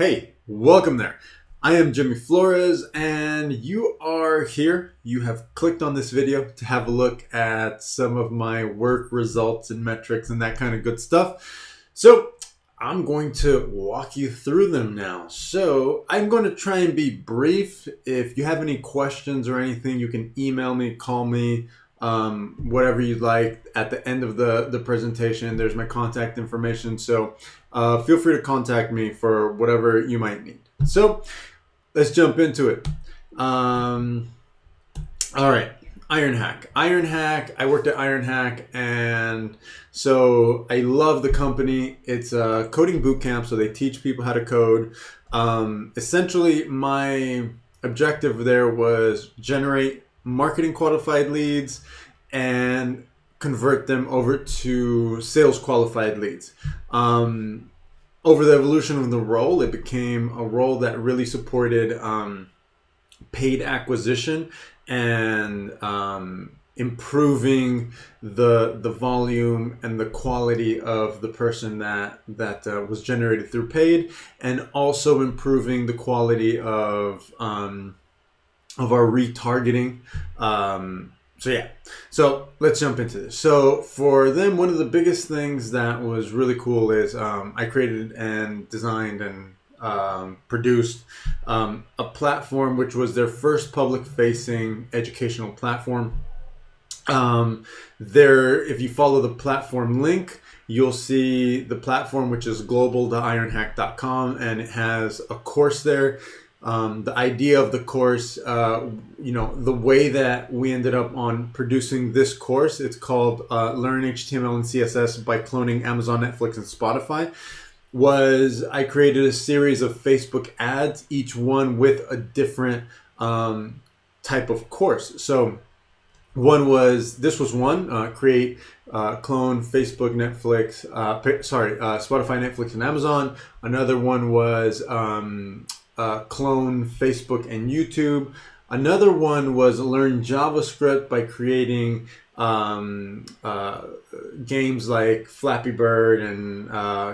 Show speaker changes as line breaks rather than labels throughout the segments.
Hey, welcome there. I am Jimmy Flores and you are here. You have clicked on this video to have a look at some of my work results and metrics and that kind of good stuff. So I'm going to walk you through them now. So I'm going to try and be brief. If you have any questions or anything, you can email me, call me, whatever you'd like. At the end of the presentation, there's my contact information. So feel free to contact me for whatever you might need. So let's jump into it. All right, Ironhack. I worked at Ironhack, and so I love the company. It's a coding boot camp, so they teach people how to code. Essentially, my objective there was generate marketing qualified leads and convert them over to sales qualified leads. Over the evolution of the role, it became a role that really supported paid acquisition and improving the volume and the quality of the person that was generated through paid, and also improving the quality of our retargeting. So let's jump into this. So for them, one of the biggest things that was really cool is I created and designed and produced a platform which was their first public-facing educational platform. If you follow the platform link, you'll see the platform, which is global.ironhack.com, and it has a course there. The idea of the course, the way that we ended up on producing this course, it's called Learn HTML and CSS by Cloning Amazon, Netflix, and Spotify, was I created a series of Facebook ads, each one with a different type of course. So this was one, create, clone Facebook, Netflix, Spotify, Netflix, and Amazon. Another one was clone Facebook and YouTube. Another one was learn JavaScript by creating games like Flappy Bird and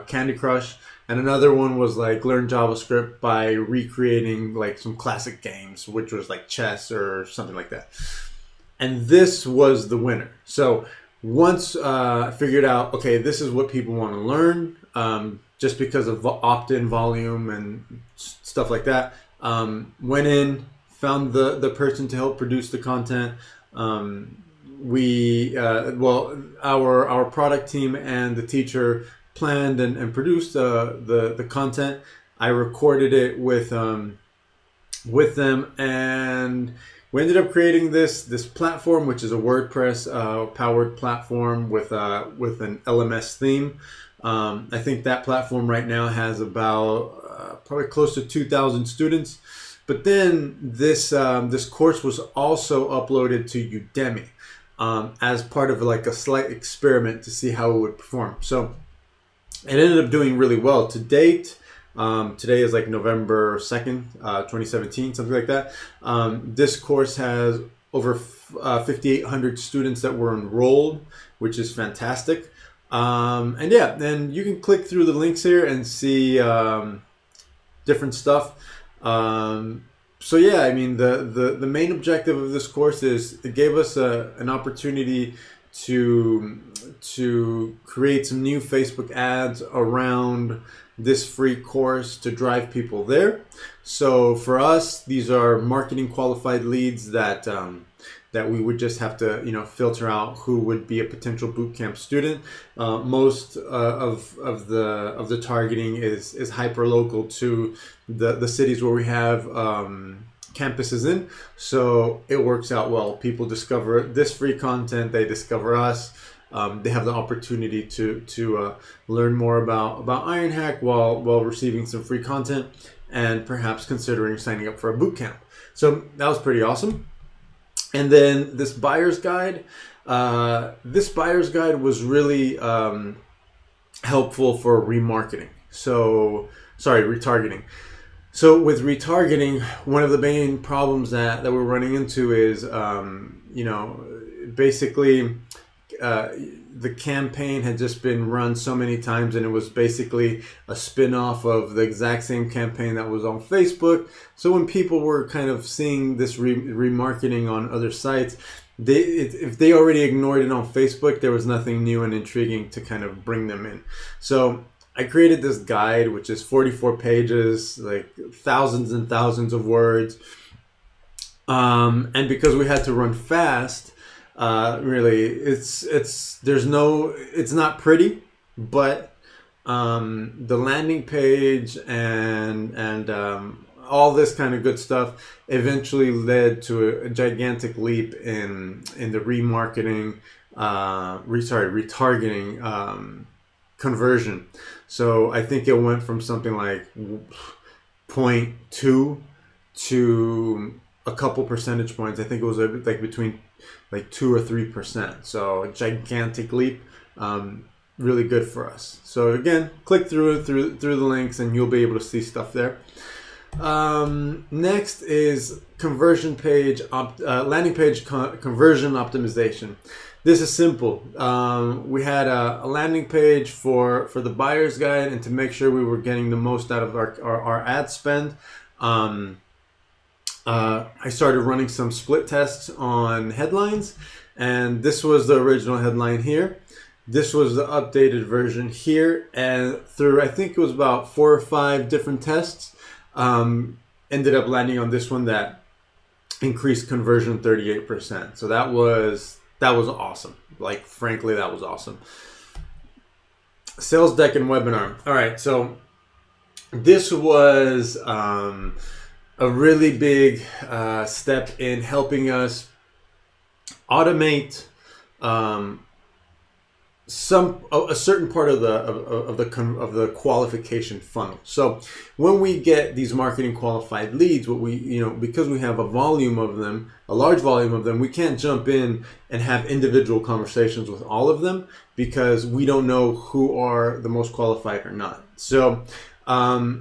Candy Crush. And another one was like learn JavaScript by recreating like some classic games, which was like chess or something like that. And this was the winner. So once I figured out, okay, this is what people want to learn, just because of opt-in volume and stuff like that. Went in, found the person to help produce the content. Our product team and the teacher planned and produced the content. I recorded it with them, and we ended up creating this platform, which is a WordPress powered platform with an LMS theme. I think that platform right now has about probably close to 2,000 students. But then this course was also uploaded to Udemy as part of like a slight experiment to see how it would perform. So it ended up doing really well to date. Today is like November 2nd, 2017, something like that. This course has over 5,800 students that were enrolled, which is fantastic. Then you can click through the links here and see different stuff. The main objective of this course is it gave us an opportunity to create some new Facebook ads around this free course to drive people there. So for us, these are marketing qualified leads that we would just have to filter out who would be a potential bootcamp student. Most of the targeting is hyper local to the cities where we have campuses in, so it works out well. People discover this free content, they discover us. They have the opportunity to learn more about Ironhack while receiving some free content and perhaps considering signing up for a bootcamp. So that was pretty awesome. And then this buyer's guide was really helpful for retargeting. So with retargeting, one of the main problems that we're running into is, basically the campaign had just been run so many times, and it was basically a spin-off of the exact same campaign that was on Facebook. So when people were kind of seeing this remarketing on other sites, if they already ignored it on Facebook, there was nothing new and intriguing to kind of bring them in. So I created this guide, which is 44 pages, like thousands and thousands of words. And because we had to run fast, really, it's not pretty, but the landing page and all this kind of good stuff eventually led to a gigantic leap in the retargeting conversion. So I think it went from something like 0.2 to a couple percentage points. I think it was like between like 2 or 3%. So a gigantic leap, really good for us. So again, click through the links and you'll be able to see stuff there. Next is conversion page, landing page conversion optimization. This is simple. We had a landing page for the buyer's guide, and to make sure we were getting the most out of our ad spend, I started running some split tests on headlines, and this was the original headline here. This was the updated version here, and through I think it was about 4 or 5 different tests, ended up landing on this one that increased conversion 38%. So that was awesome. Like, frankly, that was awesome. Sales deck and webinar. All right, so this was a really big step in helping us automate a certain part of the qualification funnel. So when we get these marketing qualified leads, because we have a large volume of them, we can't jump in and have individual conversations with all of them because we don't know who are the most qualified or not. So I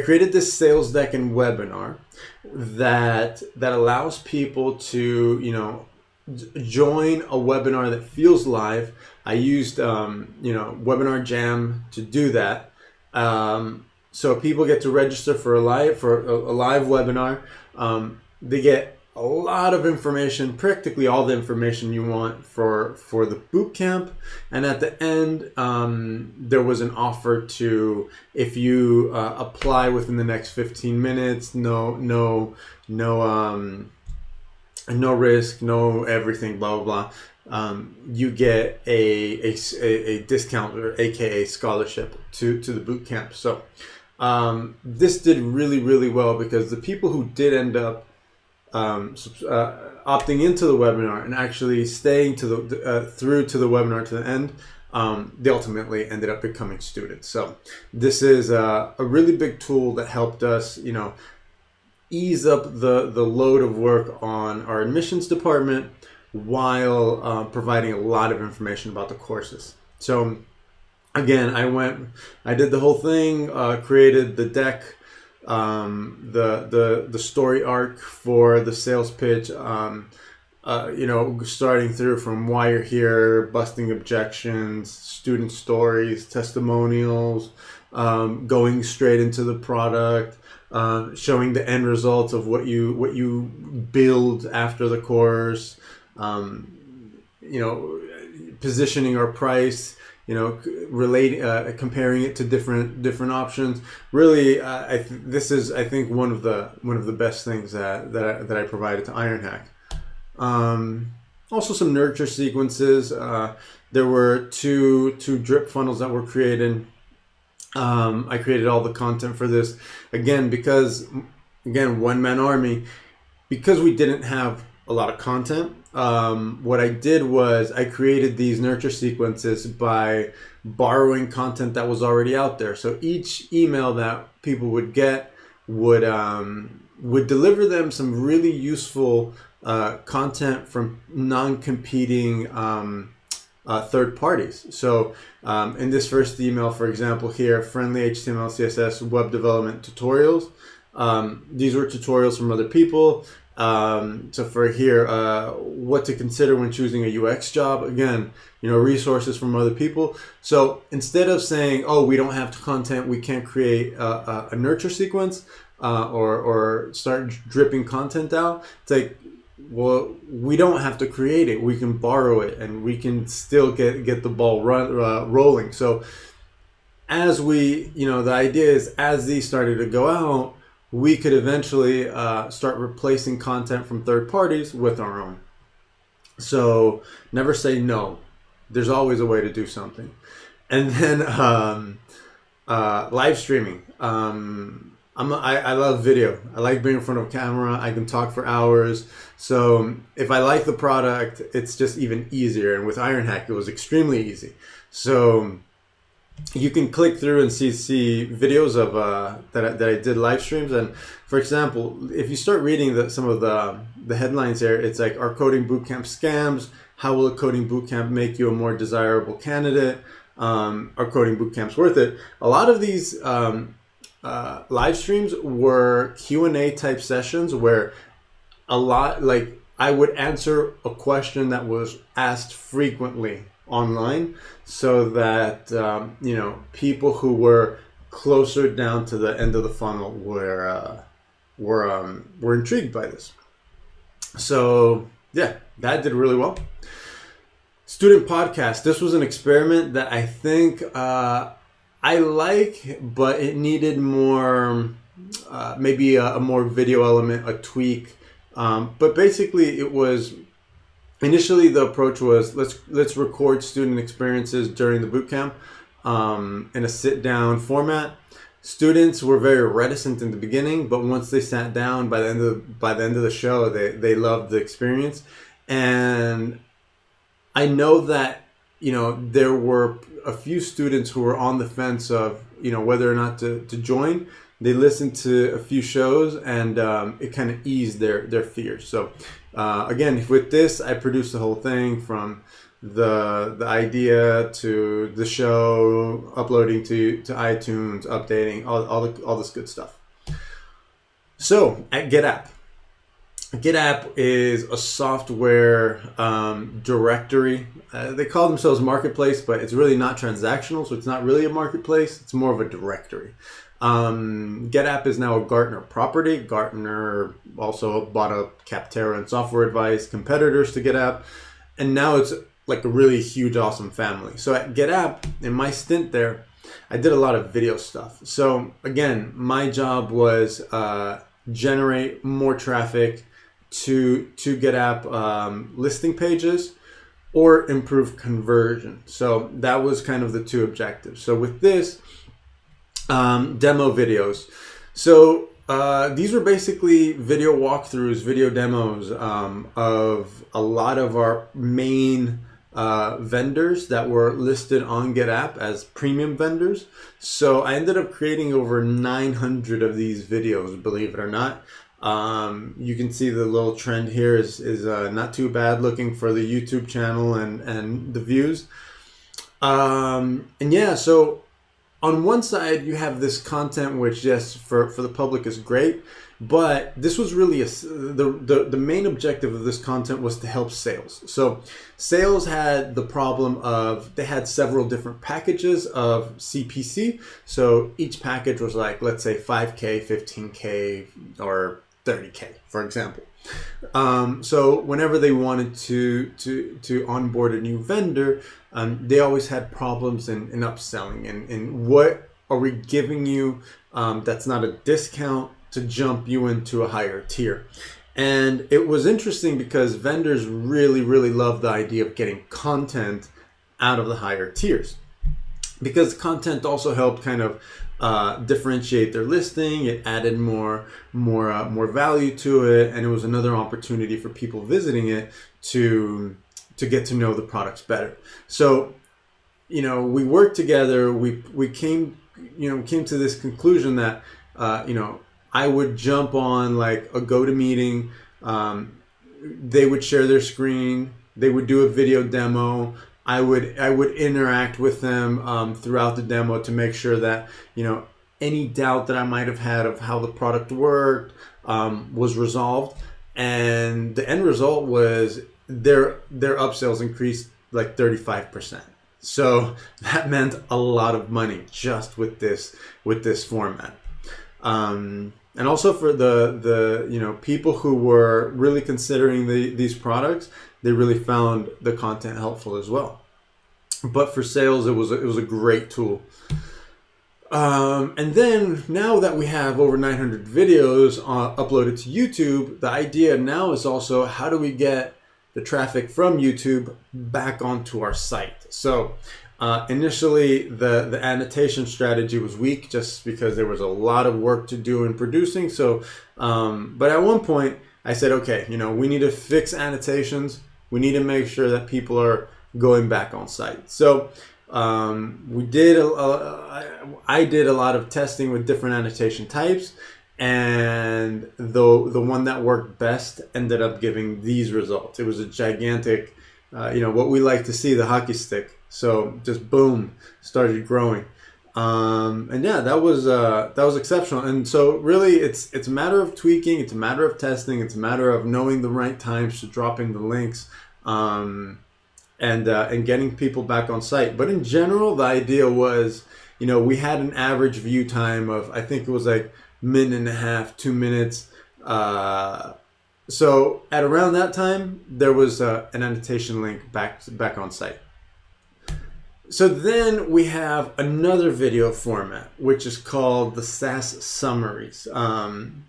created this sales deck and webinar that allows people to, join a webinar that feels live. I used, Webinar Jam to do that. So people get to register for a live webinar. They get a lot of information, practically all the information you want for the boot camp. And at the end, there was an offer to, if you apply within the next 15 minutes, no risk, no everything, blah, blah, blah. You get a discount, or AKA scholarship to the boot camp. So this did really, really well because the people who did end up opting into the webinar and actually staying through to the webinar to the end, they ultimately ended up becoming students. So this is a really big tool that helped us, ease up the load of work on our admissions department while providing a lot of information about the courses. So again, I did the whole thing, created the deck, the story arc for the sales pitch, starting through from why you're here, busting objections, student stories, testimonials, going straight into the product, showing the end results of what you build after the course, positioning our price, comparing it to different options. Really, this is, I think, one of the best things that I provided to Ironhack. Also some nurture sequences. There were two drip funnels that were created. I created all the content for this because one-man army, because we didn't have a lot of content. What I did was I created these nurture sequences by borrowing content that was already out there. So each email that people would get would deliver them some really useful content from non-competing third parties. So in this first email, for example, here, friendly HTML, CSS, web development tutorials. These were tutorials from other people. So for here, what to consider when choosing a UX job. Again, resources from other people. So instead of saying, oh, we don't have content, we can't create a nurture sequence or start dripping content out, it's like, well, we don't have to create it. We can borrow it, and we can still get the ball rolling. So as we, the idea is, as these started to go out, we could eventually start replacing content from third parties with our own. So never say no. There's always a way to do something. And then live streaming. I love video. I like being in front of a camera. I can talk for hours. So if I like the product, it's just even easier. And with Ironhack, it was extremely easy. So you can click through and see videos of that I did live streams. And for example, if you start reading some of the headlines here, it's like, our coding bootcamp scams. How will a coding bootcamp make you a more desirable candidate? Are coding bootcamps worth it? A lot of these live streams were Q&A type sessions where I would answer a question that was asked frequently online, so that people who were closer down to the end of the funnel were intrigued by this. So yeah, that did really well. Student podcast. This was an experiment that I think I like, but it needed more, maybe a more video element, a tweak. But basically, it was initially the approach was let's record student experiences during the bootcamp in a sit-down format. Students were very reticent in the beginning, but once they sat down, by the end of the show, they loved the experience. And I know that there were a few students who were on the fence of whether or not to join. They listened to a few shows, and it kind of eased their fears. So again, with this, I produced the whole thing from the idea to the show, uploading to iTunes, updating, all this good stuff. So at GetApp. GetApp is a software directory. They call themselves marketplace, but it's really not transactional, so it's not really a marketplace. It's more of a directory. GetApp is now a Gartner property. Gartner also bought up Capterra and Software Advice, competitors to GetApp, and now it's like a really huge, awesome family. So at GetApp, in my stint there, I did a lot of video stuff. So again, my job was generate more traffic to GetApp listing pages or improve conversion. So that was kind of the two objectives. So with this, demo videos. So these were basically video walkthroughs, video demos of a lot of our main vendors that were listed on GetApp as premium vendors. So I ended up creating over 900 of these videos, believe it or not. You can see the little trend here is not too bad looking for the YouTube channel and the views. And yeah, so on one side you have this content which, yes, for the public is great, but this was really the main objective of this content was to help sales. So sales had the problem of they had several different packages of CPC. So each package was like, let's say 5K, 15K, or 30K, for example. So whenever they wanted to onboard a new vendor, they always had problems in upselling and what are we giving you that's not a discount to jump you into a higher tier. And it was interesting because vendors really, really love the idea of getting content out of the higher tiers, because content also helped kind of differentiate their listing. It added more value to it, and it was another opportunity for people visiting it to get to know the products better. So, we worked together. We came to this conclusion that I would jump on like a GoToMeeting. They would share their screen. They would do a video demo. I would interact with them throughout the demo to make sure that any doubt that I might have had of how the product worked was resolved. and the end result was their upsells increased like 35%. So that meant a lot of money just with this format. And also for the people who were really considering these products, they really found the content helpful as well. But for sales, it was a great tool. And then now that we have over 900 videos uploaded to YouTube, the idea now is also how do we get the traffic from YouTube back onto our site. So initially the annotation strategy was weak just because there was a lot of work to do in producing. So, but at one point I said, okay, we need to fix annotations. We need to make sure that people are going back on site. So I did a lot of testing with different annotation types, and the one that worked best ended up giving these results. It was a gigantic, what we like to see, the hockey stick. So just boom, started growing. And yeah, that was exceptional. And so really it's a matter of tweaking, it's a matter of testing, it's a matter of knowing the right times to drop in the links, and getting people back on site. But in general, the idea was, we had an average view time of, I think it was like minute and a half, 2 minutes. So at around that time, there was an annotation link back on site. So then we have another video format, which is called the SaaS Summaries. And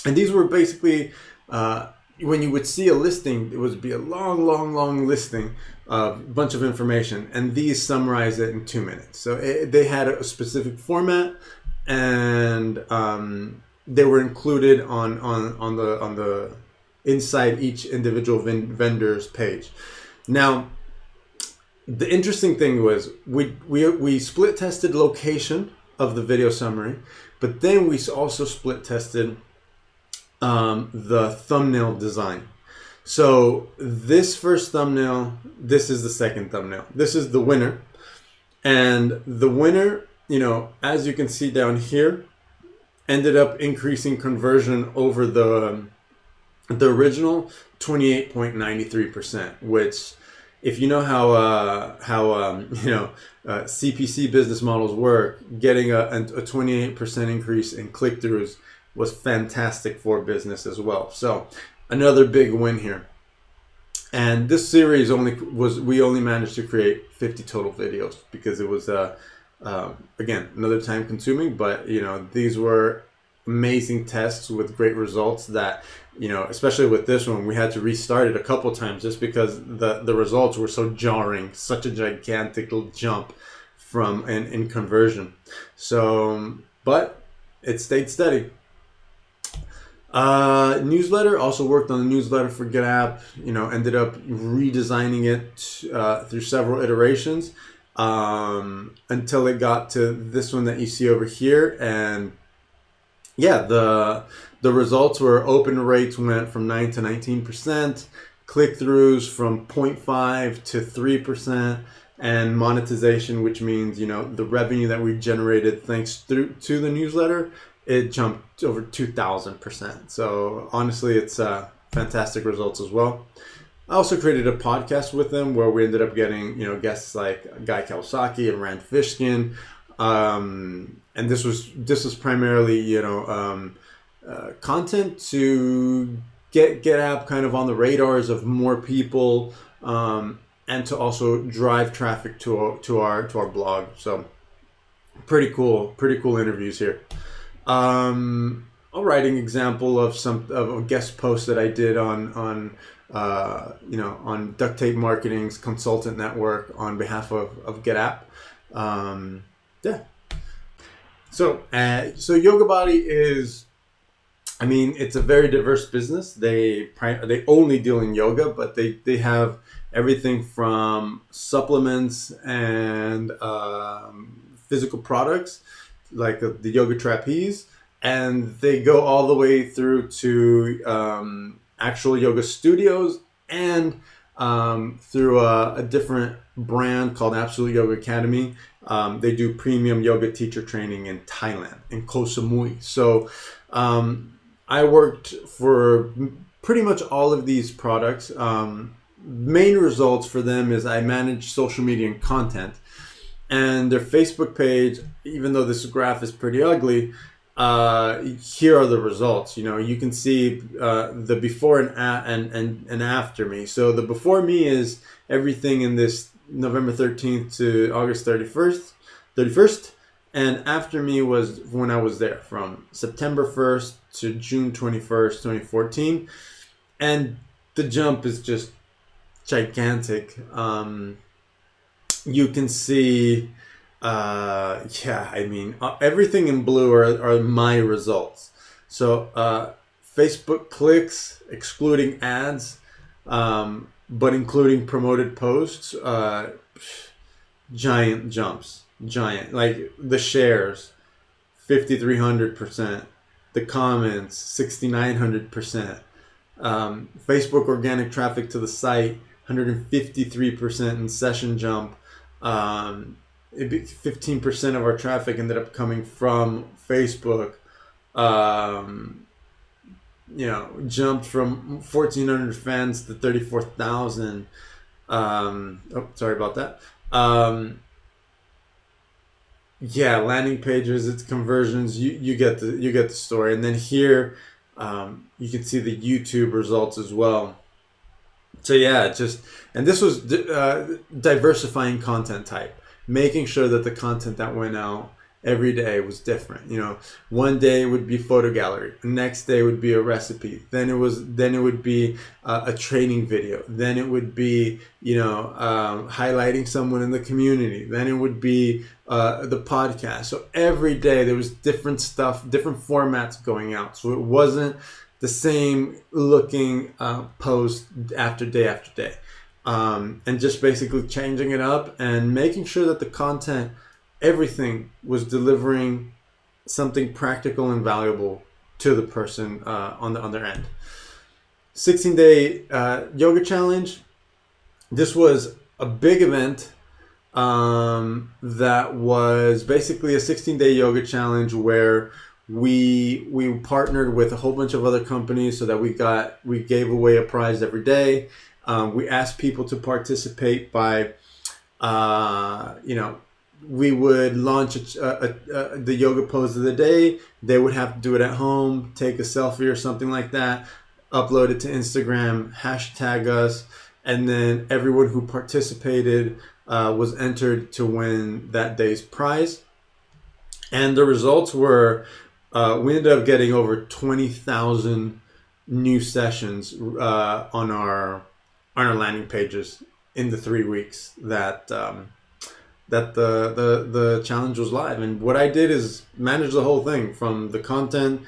these were basically, when you would see a listing, it would be a long listing of a bunch of information, and these summarize it in 2 minutes. So they had a specific format, and they were included on the inside each individual vendor's page. Now, the interesting thing was we split tested location of the video summary, but then we also split tested the thumbnail design. So this first thumbnail, this is the second thumbnail. This is the winner. And the winner, as you can see down here, ended up increasing conversion over the original 28.93%, which, if you know how CPC business models work, getting a 28% increase in click-throughs was fantastic for business as well. So another big win here. And this series we only managed to create 50 total videos because it was again, another time consuming, but these were amazing tests with great results that, especially with this one, we had to restart it a couple times just because the results were so jarring, such a gigantic jump from in conversion. So, but it stayed steady. Newsletter, also worked on the newsletter for GetApp, ended up redesigning it through several iterations until it got to this one that you see over here. And yeah, the results were open rates went from 9 to 19%, click-throughs from 0.5 to 3%, and monetization, which means, the revenue that we generated thanks to the newsletter, it jumped over 2,000%. So honestly, it's fantastic results as well. I also created a podcast with them where we ended up getting, guests like Guy Kawasaki and Rand Fishkin. And this was primarily, content to get GetApp kind of on the radars of more people, and to also drive traffic to our blog. So pretty cool interviews here. A writing example of a guest post that I did on Duct Tape Marketing's consultant network on behalf of GetApp. Yeah. So Yoga Body is, it's a very diverse business. They only deal in yoga, but they have everything from supplements and physical products like the yoga trapeze, and they go all the way through to actual yoga studios and through a different brand called Absolute Yoga Academy. They do premium yoga teacher training in Thailand, in Koh Samui. So I worked for pretty much all of these products, main results for them is I manage social media and content. And their Facebook page, even though this graph is pretty ugly, here are the results. You can see the before and after me. So the before me is everything in this November 13th to August 31st. And after me was when I was there from September 1st to June 21st, 2014. And the jump is just gigantic. You can see, everything in blue are my results. So Facebook clicks, excluding ads, but including promoted posts, giant jumps. Giant, like the shares 5,300%, the comments 6,900%, Facebook organic traffic to the site 153% in session jump. 15% of our traffic ended up coming from Facebook. Jumped from 1,400 fans to 34,000. Sorry about that. Landing pages, it's conversions. You get the story. And then here, you can see the YouTube results as well. So and this was diversifying content type, making sure that the content that went out every day was different. One day it would be photo gallery, the next day would be a recipe, then it would be a training video, then it would be highlighting someone in the community, then it would be the podcast. So every day there was different stuff, different formats going out, so it wasn't the same looking post after day, and just basically changing it up and making sure that the content, everything was delivering something practical and valuable to the person on the other end. 16-day yoga challenge. This was a big event that was basically a 16-day yoga challenge where we partnered with a whole bunch of other companies so that we gave away a prize every day. We asked people to participate by we would launch the yoga pose of the day. They would have to do it at home, take a selfie or something like that, upload it to Instagram, hashtag us, and then everyone who participated was entered to win that day's prize. And the results were, we ended up getting over 20,000 new sessions on our landing pages in the 3 weeks that the challenge was live. And what I did is manage the whole thing, from the content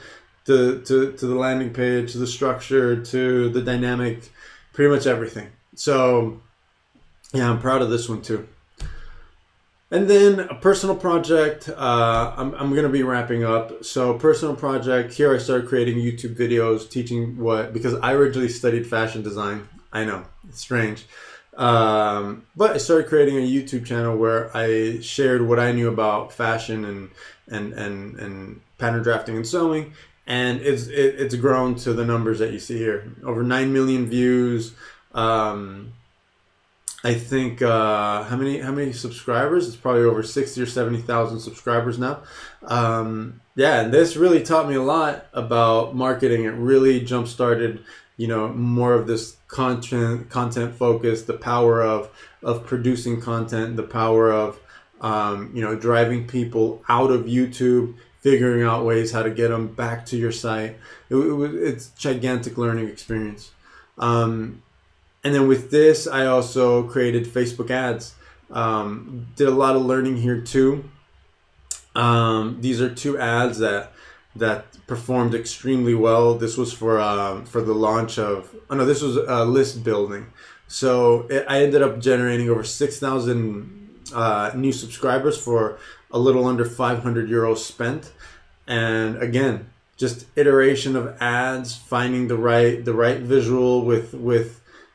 to the landing page, to the structure, to the dynamic, pretty much everything. So I'm proud of this one too. And then a personal project, I'm going to be wrapping up. So personal project, here I started creating YouTube videos, teaching because I originally studied fashion design. I know, it's strange. But I started creating a YouTube channel where I shared what I knew about fashion and pattern drafting and sewing. And it's grown to the numbers that you see here. Over 9 million views. I think how many subscribers? It's probably over 60 or 70,000 subscribers now. And this really taught me a lot about marketing. It really jump started, more of this content focus, the power of producing content, the power of driving people out of YouTube, figuring out ways how to get them back to your site. It's a gigantic learning experience. And then with this, I also created Facebook ads. Did a lot of learning here too. These are 2 ads that performed extremely well. This was for the launch of, this was list building. So I ended up generating over 6,000 new subscribers for a little under 500 euros spent. And again, just iteration of ads, finding the right visual with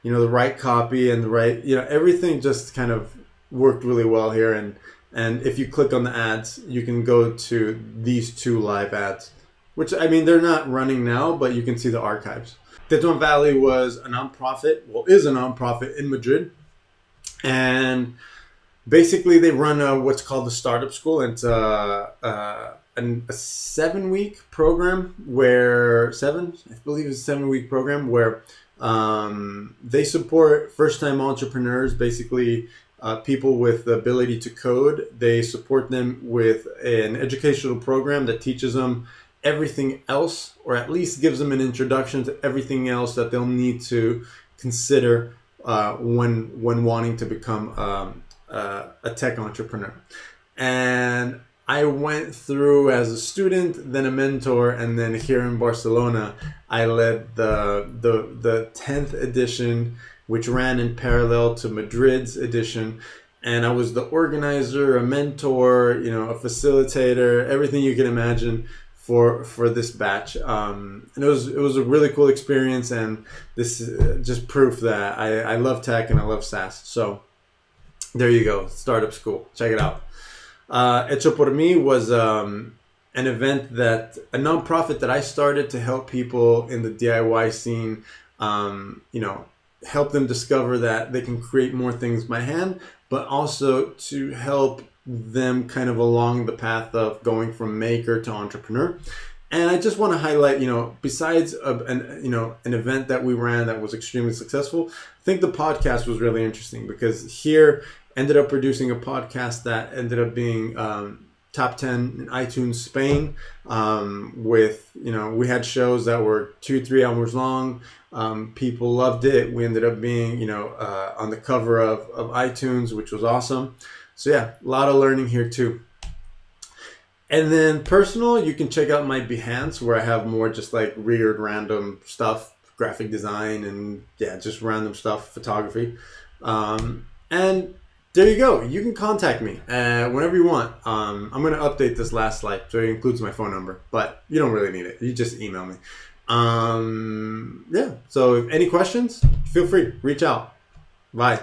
the right copy and the right, everything just kind of worked really well here. And if you click on the ads, you can go to these 2 live ads, which, they're not running now, but you can see the archives. Teton Valley was a nonprofit, well, is a nonprofit in Madrid. And basically they run what's called the startup school. And it's a 7-week program where I believe it's a 7-week program where they support first-time entrepreneurs, basically people with the ability to code. They support them with an educational program that teaches them everything else, or at least gives them an introduction to everything else that they'll need to consider when wanting to become a tech entrepreneur. And I went through as a student, then a mentor, and then here in Barcelona, I led the 10th edition, which ran in parallel to Madrid's edition. And I was the organizer, a mentor, a facilitator, everything you can imagine for this batch. And it was a really cool experience, and this is just proof that I love tech and I love SaaS. So there you go, Startup School. Check it out. Hecho por mí was an event a nonprofit that I started to help people in the DIY scene, help them discover that they can create more things by hand, but also to help them kind of along the path of going from maker to entrepreneur. And I just want to highlight, besides an event that we ran that was extremely successful, I think the podcast was really interesting, because here ended up producing a podcast that ended up being top 10 in iTunes Spain. With, we had shows that were 2-3 hours long. People loved it. We ended up being, on the cover of iTunes, which was awesome. So yeah, a lot of learning here too. And then personal, you can check out my Behance, where I have more just like weird random stuff, graphic design, and yeah, just random stuff, photography. And there you go. You can contact me whenever you want. I'm going to update this last slide, so it includes my phone number, but you don't really need it. You just email me. Yeah. So if any questions, feel free, reach out. Bye.